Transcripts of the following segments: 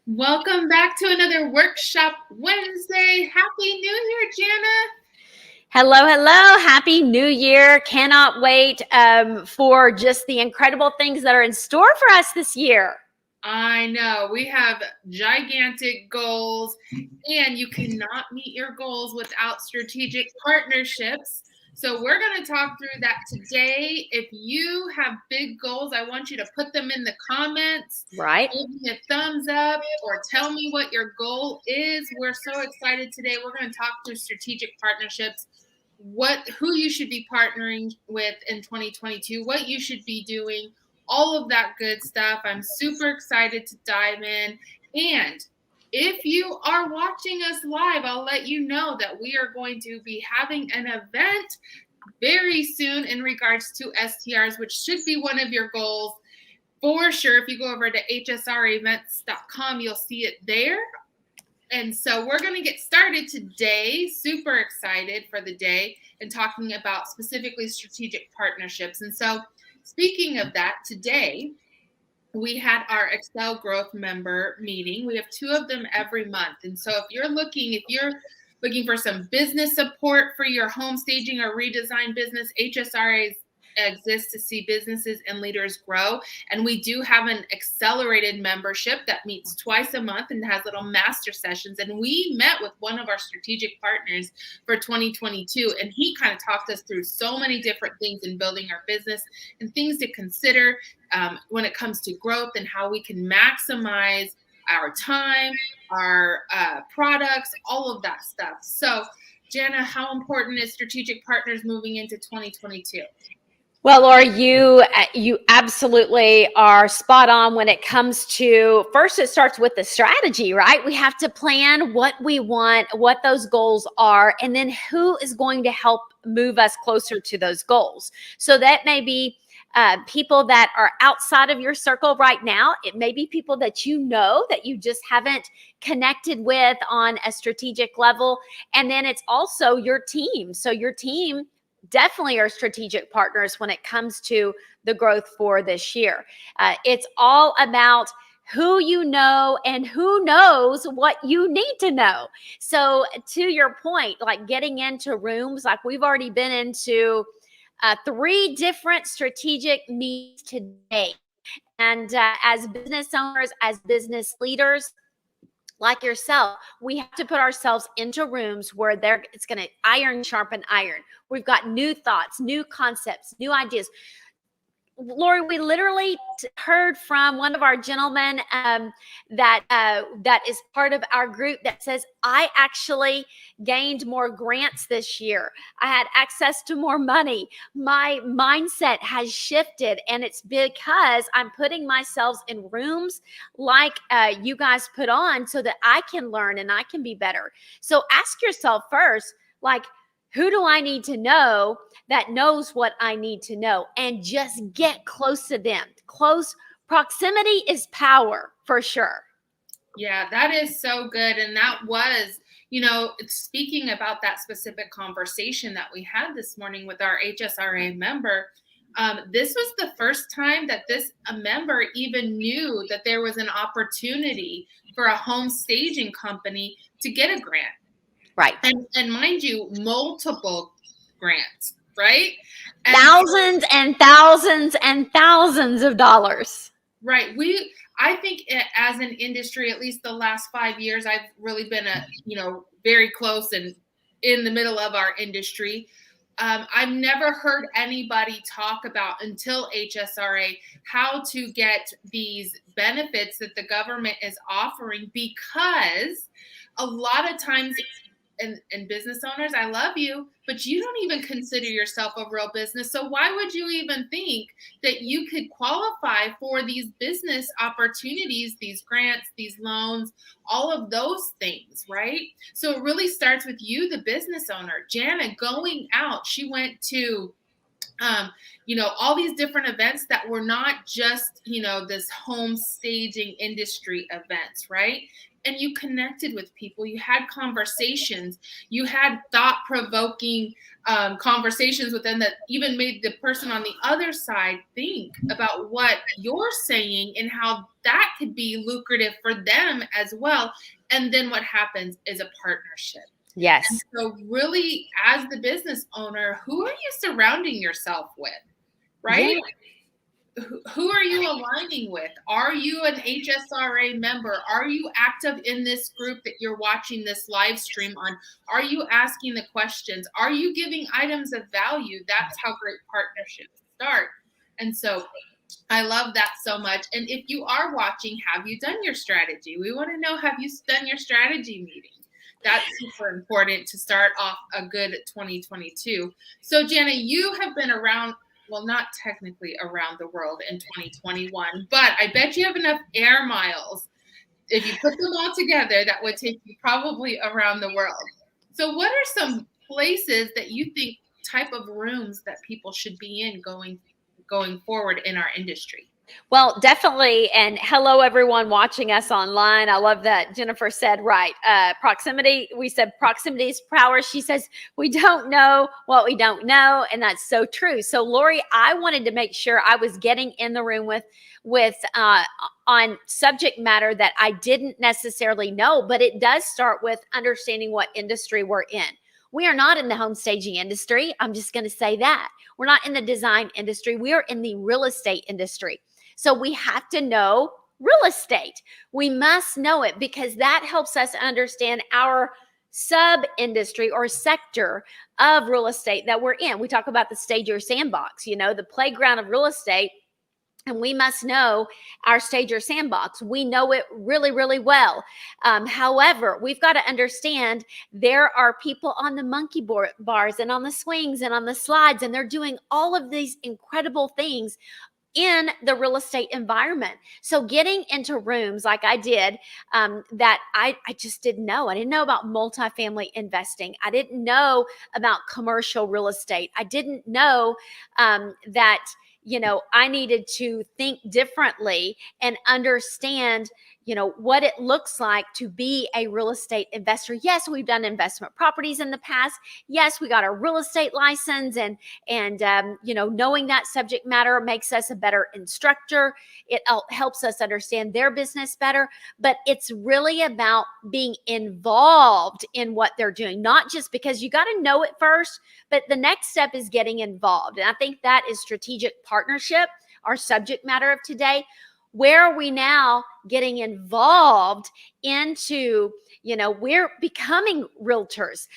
Welcome back to another Workshop Wednesday. Happy New Year, Jana. Hello. Happy New Year. Cannot wait for just the incredible things that are in store for us this year. I know we have gigantic goals, and you cannot meet your goals without strategic partnerships. So, we're going to talk through that today. If you have big goals, I want you to put them in the comments. Right. Give me a thumbs up or tell me what your goal is. We're so excited today. We're going to talk through strategic partnerships, who you should be partnering with in 2022, what you should be doing, all of that good stuff. I'm super excited to dive in. And if you are watching us live, I'll let you know that we are going to be having an event very soon in regards to STRs, which should be one of your goals for sure. If you go over to hsraevents.com, you'll see it there. And so we're going to get started today. Super excited for the day and talking about specifically strategic partnerships. And so speaking of that, today we had our Excel Growth member meeting. We have 2 of them every month. And so if you're looking for some business support for your home staging or redesign business, HSRA exists to see businesses and leaders grow. And we do have an accelerated membership that meets twice a month and has little master sessions. And we met with one of our strategic partners for 2022, and he kind of talked us through so many different things in building our business and things to consider when it comes to growth and how we can maximize our time, our products, all of that stuff. So, Jana, how important is strategic partners moving into 2022? Well, Laura, you absolutely are spot on when it comes to, first it starts with the strategy, right? We have to plan what we want, what those goals are, and then who is going to help move us closer to those goals. So that may be people that are outside of your circle right now. It may be people that you know that you just haven't connected with on a strategic level. And then it's also your team. So your team definitely are strategic partners when it comes to the growth for this year. It's all about who you know and who knows what you need to know. So to your point, like getting into rooms, like we've already been into 3 different strategic meetings today. And as business owners, as business leaders, like yourself, we have to put ourselves into rooms where it's going to iron sharpen iron. We've got new thoughts, new concepts, new ideas. Lori, we literally heard from one of our gentlemen that is part of our group that says, I actually gained more grants this year. I had access to more money. My mindset has shifted, and it's because I'm putting myself in rooms like you guys put on so that I can learn and I can be better. So ask yourself first, like, who do I need to know that knows what I need to know? And just get close to them. Close proximity is power for sure. Yeah, that is so good. And that was, speaking about that specific conversation that we had this morning with our HSRA member, this was the first time that a member even knew that there was an opportunity for a home staging company to get a grant. Right. And mind you, multiple grants, right? Thousands and thousands and thousands of dollars. Right. I think as an industry, at least the last 5 years, I've really been very close and in the middle of our industry. I've never heard anybody talk about until HSRA how to get these benefits that the government is offering, because a lot of times, and business owners, I love you, but you don't even consider yourself a real business. So why would you even think that you could qualify for these business opportunities, these grants, these loans, all of those things, right? So it really starts with you, the business owner. Jana going out, she went to all these different events that were not just, this home staging industry events, right? and you connected with people. You had conversations. You had thought-provoking conversations with them that even made the person on the other side think about what you're saying and how that could be lucrative for them as well. And then what happens is a partnership. Yes. And so really, as the business owner, who are you surrounding yourself with, right? Yeah. Who are you aligning with? Are you an HSRA member? Are you active in this group that you're watching this live stream on? Are you asking the questions? Are you giving items of value? That's how great partnerships start. And so I love that so much. And if you are watching, have you done your strategy? We want to know, have you done your strategy meeting? That's super important to start off a good 2022. So Jana, you have been around, well, not technically around the world in 2021, but I bet you have enough air miles. If you put them all together, that would take you probably around the world. So what are some places that you think, type of rooms that people should be in going forward in our industry? Well, definitely. And hello, everyone watching us online. I love that Jennifer said, right, proximity. We said proximity is power. She says, we don't know what we don't know. And that's so true. So Lori, I wanted to make sure I was getting in the room with on subject matter that I didn't necessarily know, but it does start with understanding what industry we're in. We are not in the home staging industry. I'm just going to say that. We're not in the design industry. We are in the real estate industry. So we have to know real estate. We must know it because that helps us understand our sub-industry or sector of real estate that we're in. We talk about the stage or sandbox, the playground of real estate. And we must know our stage or sandbox. We know it really, really well. However, we've got to understand there are people on the monkey bars and on the swings and on the slides, and they're doing all of these incredible things in the real estate environment. So getting into rooms like I did that I just didn't know. I didn't know about multifamily investing. I didn't know about commercial real estate. I didn't know that I needed to think differently and understand, what it looks like to be a real estate investor. Yes, we've done investment properties in the past. Yes, we got a real estate license and knowing that subject matter makes us a better instructor. It helps us understand their business better, but it's really about being involved in what they're doing, not just because you got to know it first, but the next step is getting involved. And I think that is strategic partnership, our subject matter of today. Where are we now getting involved into, we're becoming realtors.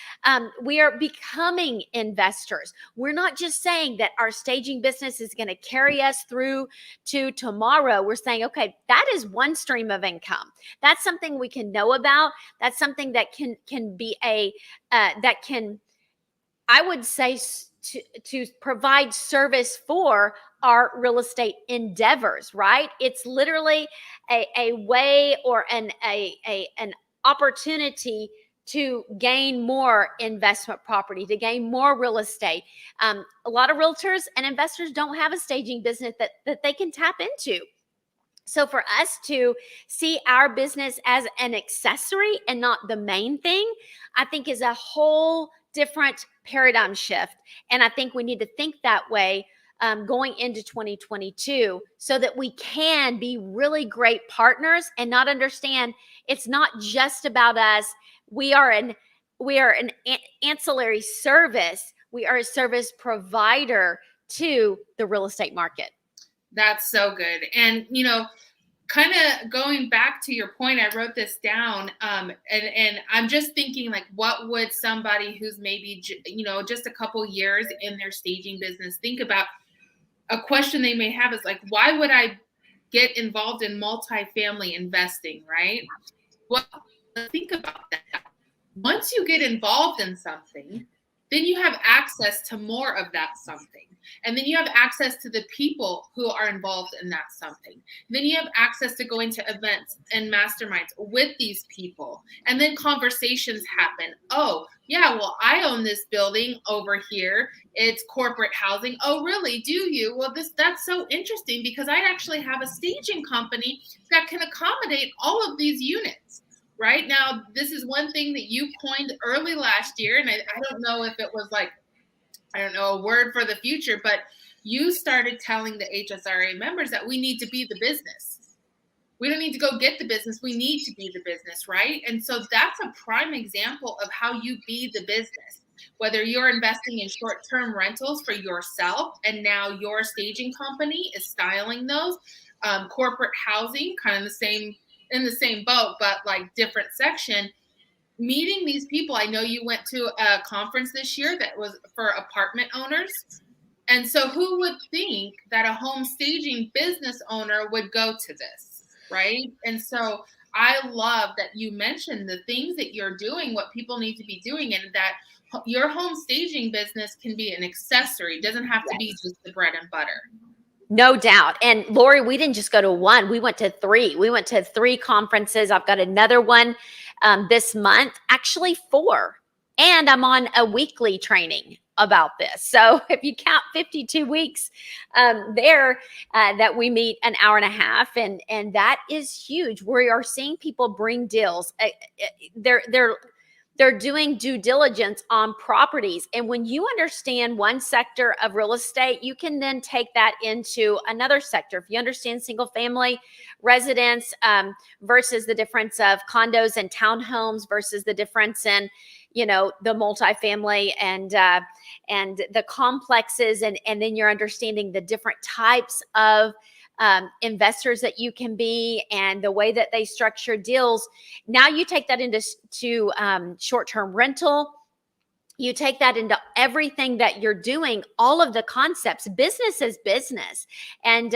We are becoming investors. We're not just saying that our staging business is going to carry us through to tomorrow. We're saying, okay, that is one stream of income. That's something we can know about. That's something that can be that can, I would say, to provide service for our real estate endeavors, right? It's literally a way or an opportunity to gain more investment property, to gain more real estate. A lot of realtors and investors don't have a staging business that they can tap into. So for us to see our business as an accessory and not the main thing, I think is a whole different paradigm shift. And I think we need to think that way going into 2022 so that we can be really great partners and not understand it's not just about us. We are an ancillary service. We are a service provider to the real estate market. That's so good. And, kind of going back to your point, I wrote this down, and I'm just thinking, like, what would somebody who's maybe, just a couple years in their staging business think about? A question they may have is like, why would I get involved in multifamily investing, right? Well, think about that. Once you get involved in something, then you have access to more of that something. And then you have access to the people who are involved in that something. Then you have access to going to events and masterminds with these people. And then conversations happen. Oh, yeah, well, I own this building over here. It's corporate housing. Oh, really? Do you? Well, that's so interesting because I actually have a staging company that can accommodate all of these units. right? Now, this is one thing that you coined early last year, and I don't know if it was like, I don't know, a word for the future, but you started telling the HSRA members that we need to be the business. We don't need to go get the business. We need to be the business, right? And so that's a prime example of how you be the business. Whether you're investing in short-term rentals for yourself, and now your staging company is styling those, corporate housing, kind of the same in the same boat, but like different section. Meeting these people, I know you went to a conference this year that was for apartment owners. And so who would think that a home staging business owner would go to this, right? And so I love that you mentioned the things that you're doing, what people need to be doing, and that your home staging business can be an accessory. It doesn't have to be just the bread and butter. No doubt. And Lori, we didn't just go to one, we went to three. We went to 3 conferences. I've got another one this month, actually 4. And I'm on a weekly training about this. So if you count 52 weeks that we meet an hour and a half, and that is huge. We are seeing people bring deals. They're doing due diligence on properties. And when you understand one sector of real estate, you can then take that into another sector. If you understand single family residence versus the difference of condos and townhomes versus the difference in, you know, the multifamily and the complexes, and then you're understanding the different types of investors that you can be and the way that they structure deals. Now you take that into short-term rental. You take that into everything that you're doing, all of the concepts. Business is business. And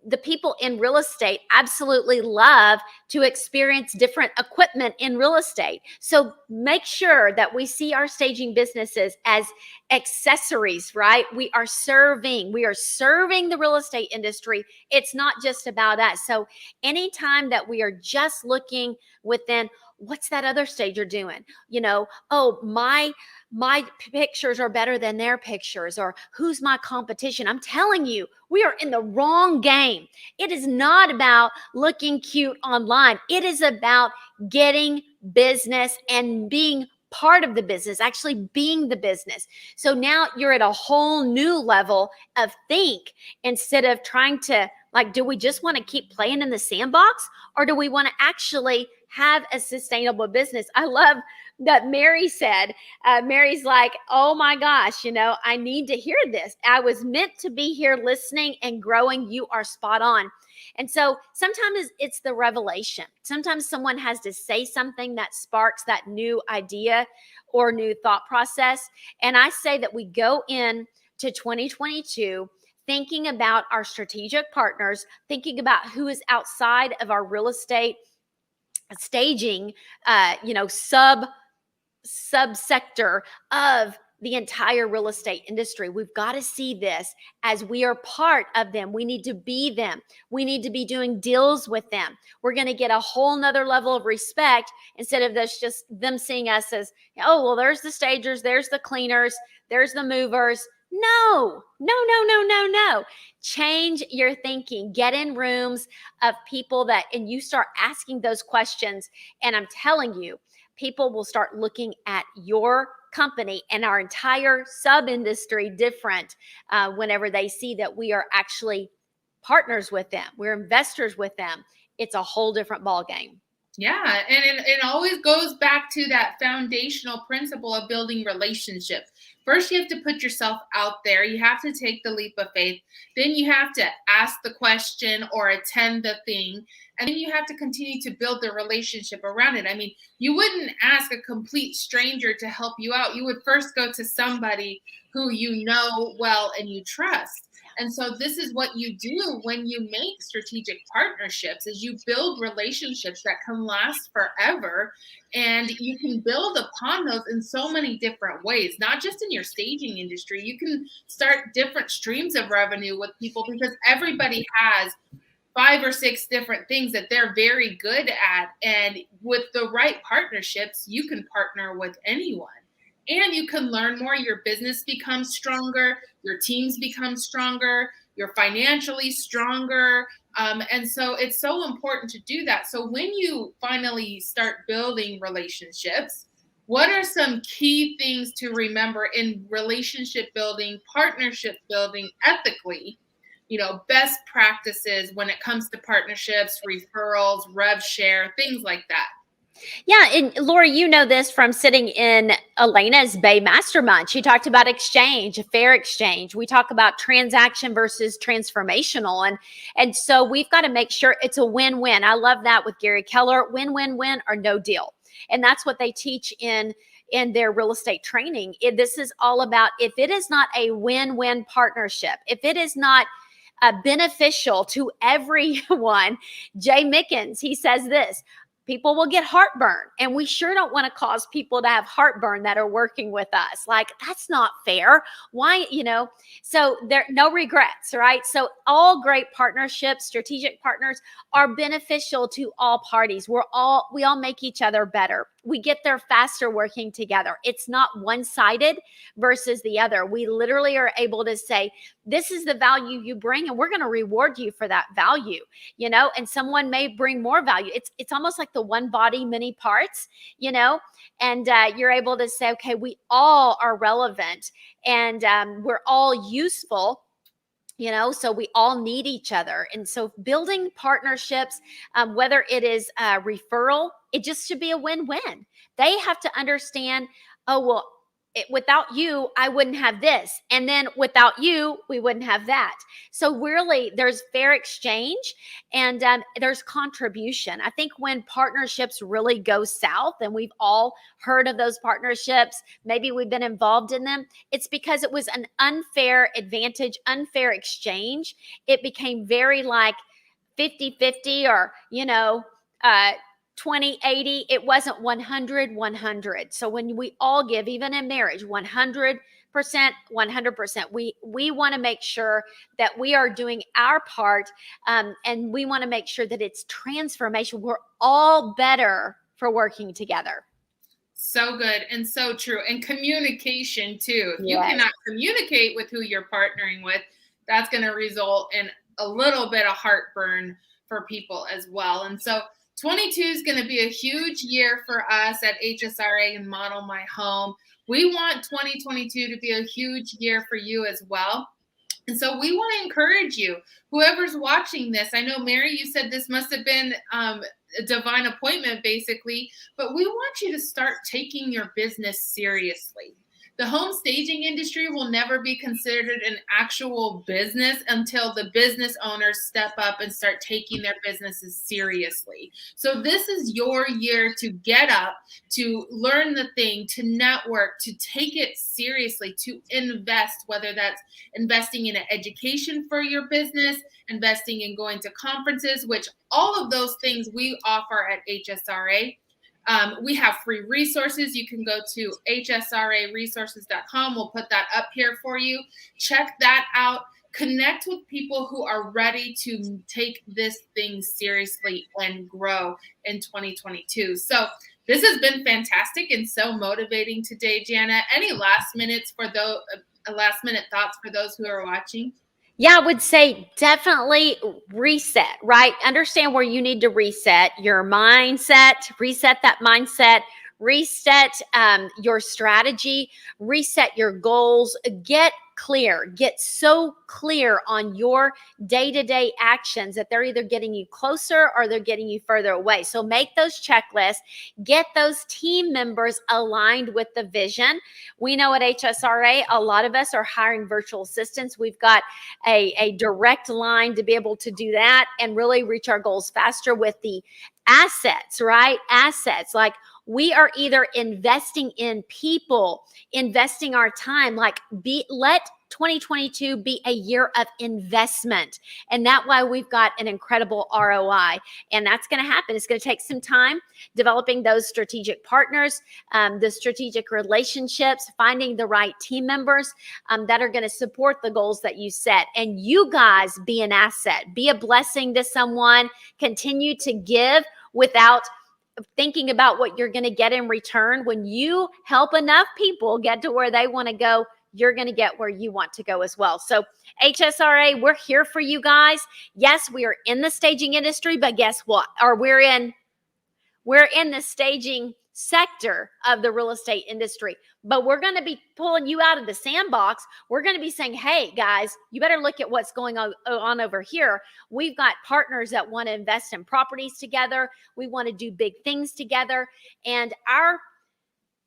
the people in real estate absolutely love to experience different equipment in real estate. So make sure that we see our staging businesses as accessories, right? We are serving the real estate industry. It's not just about us. So anytime that we are just looking within, what's that other stager doing? You know, oh, my pictures are better than their pictures, or who's my competition? I'm telling you, we are in the wrong game. It is not about looking cute online. It is about getting business and being part of the business, actually being the business. So now you're at a whole new level of think, instead of trying to, like, do we just want to keep playing in the sandbox, or do we want to actually have a sustainable business? I love that Mary said, Mary's like, oh my gosh, you know, I need to hear this. I was meant to be here listening and growing. You are spot on. And so sometimes it's the revelation. Sometimes someone has to say something that sparks that new idea or new thought process. And I say that we go in to 2022 thinking about our strategic partners, thinking about who is outside of our real estate staging, subsector of the entire real estate industry. We've got to see this as we are part of them. We need to be them. We need to be doing deals with them. We're going to get a whole nother level of respect, instead of this just them seeing us as, oh, well, there's the stagers, there's the cleaners, there's the movers. No. Change your thinking. Get in rooms of people that, and you start asking those questions. And I'm telling you, people will start looking at your company and our entire sub-industry different whenever they see that we are actually partners with them. We're investors with them. It's a whole different ballgame. Yeah, and it always goes back to that foundational principle of building relationships. First, you have to put yourself out there. You have to take the leap of faith. Then you have to ask the question or attend the thing. And then you have to continue to build the relationship around it. I mean, you wouldn't ask a complete stranger to help you out. You would first go to somebody who you know well and you trust. And so this is what you do when you make strategic partnerships, is you build relationships that can last forever. And you can build upon those in so many different ways, not just in your staging industry. You can start different streams of revenue with people, because everybody has 5 or 6 different things that they're very good at. And with the right partnerships, you can partner with anyone. And you can learn more. Your business becomes stronger. Your teams become stronger. you're financially stronger. And so it's so important to do that. So when you finally start building relationships, what are some key things to remember in relationship building, partnership building ethically? Best practices when it comes to partnerships, referrals, rev share, things like that. Yeah, and Lori, you know this from sitting in Elena's Bay Mastermind. She talked about exchange, a fair exchange. We talk about transaction versus transformational, and so we've got to make sure it's a win-win. I love that with Gary Keller: win-win-win or no deal, and that's what they teach in their real estate training. This is all about, if it is not a win-win partnership, if it is not beneficial to everyone. Jay Mickens, he says this: people will get heartburn, and we sure don't want to cause people to have heartburn that are working with us. Like, that's not fair. Why, so there no regrets, right? So all great partnerships, strategic partners, are beneficial to all parties. We all make each other better. We get there faster working together. It's not one-sided versus the other. We literally are able to say, this is the value you bring, and we're going to reward you for that value, and someone may bring more value. It's almost like the one body, many parts, and you're able to say, okay, we all are relevant, and we're all useful. So we all need each other. And so building partnerships, whether it is a referral, it just should be a win-win. They have to understand, oh, well, without you, I wouldn't have this. And then without you, we wouldn't have that. So really, there's fair exchange, and there's contribution. I think when partnerships really go south, and we've all heard of those partnerships, maybe we've been involved in them, it's because it was an unfair advantage, unfair exchange. It became very like 50-50, or, 20-80. It wasn't 100-100. So when we all give, even in marriage, 100%, 100%, we want to make sure that we are doing our part, and we want to make sure that it's transformation. We're all better for working together. So good and so true. And communication too. If you Yes. cannot communicate with who you're partnering with, that's going to result in a little bit of heartburn for people as well. And so 22 is going to be a huge year for us at HSRA and Model My Home. We want 2022 to be a huge year for you as well. And so we want to encourage you, whoever's watching this. I know, Mary, you said this must have been a divine appointment, basically, but we want you to start taking your business seriously. The home staging industry will never be considered an actual business until the business owners step up and start taking their businesses seriously. So this is your year to get up, to learn the thing, to network, to take it seriously, to invest, whether that's investing in an education for your business, investing in going to conferences, which all of those things we offer at HSRA. We have free resources. You can go to hsraresources.com. We'll put that up here for you. Check that out. Connect with people who are ready to take this thing seriously and grow in 2022. So this has been fantastic and so motivating today, Jana. Any last minute thoughts for those who are watching? Yeah, I would say definitely reset, right? Understand where you need to reset your mindset, reset that mindset, reset your strategy, reset your goals, get clear, get so clear on your day-to-day actions that they're either getting you closer or they're getting you further away. So make those checklists, get those team members aligned with the vision. We know at HSRA, a lot of us are hiring virtual assistants. We've got a direct line to be able to do that and really reach our goals faster with the assets, right? Assets, like we are either investing in people, investing our time, let 2022 be a year of investment. And that's why we've got an incredible ROI. And that's going to happen. It's going to take some time developing those strategic partners, the strategic relationships, finding the right team members that are going to support the goals that you set. And you guys be an asset, be a blessing to someone, continue to give without thinking about what you're going to get in return. When you help enough people get to where they want to go, you're going to get where you want to go as well. So HSRA, we're here for you guys. Yes, we are in the staging industry, but guess what? Or we're in the staging sector of the real estate industry, but we're going to be pulling you out of the sandbox. We're going to be saying, hey guys, you better look at what's going on over here. We've got partners that want to invest in properties together. We want to do big things together. And our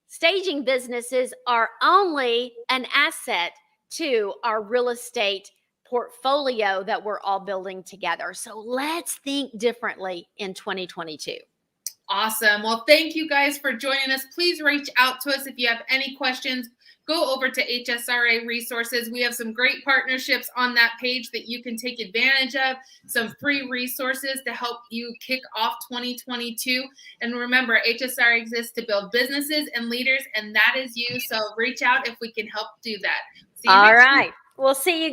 staging businesses are only an asset to our real estate portfolio that we're all building together. So let's think differently in 2022. Awesome. Well, thank you guys for joining us. Please reach out to us if you have any questions. Go over to HSRA Resources. We have some great partnerships on that page that you can take advantage of, some free resources to help you kick off 2022. And remember, HSRA exists to build businesses and leaders, and that is you. So reach out if we can help do that. All right. We'll see you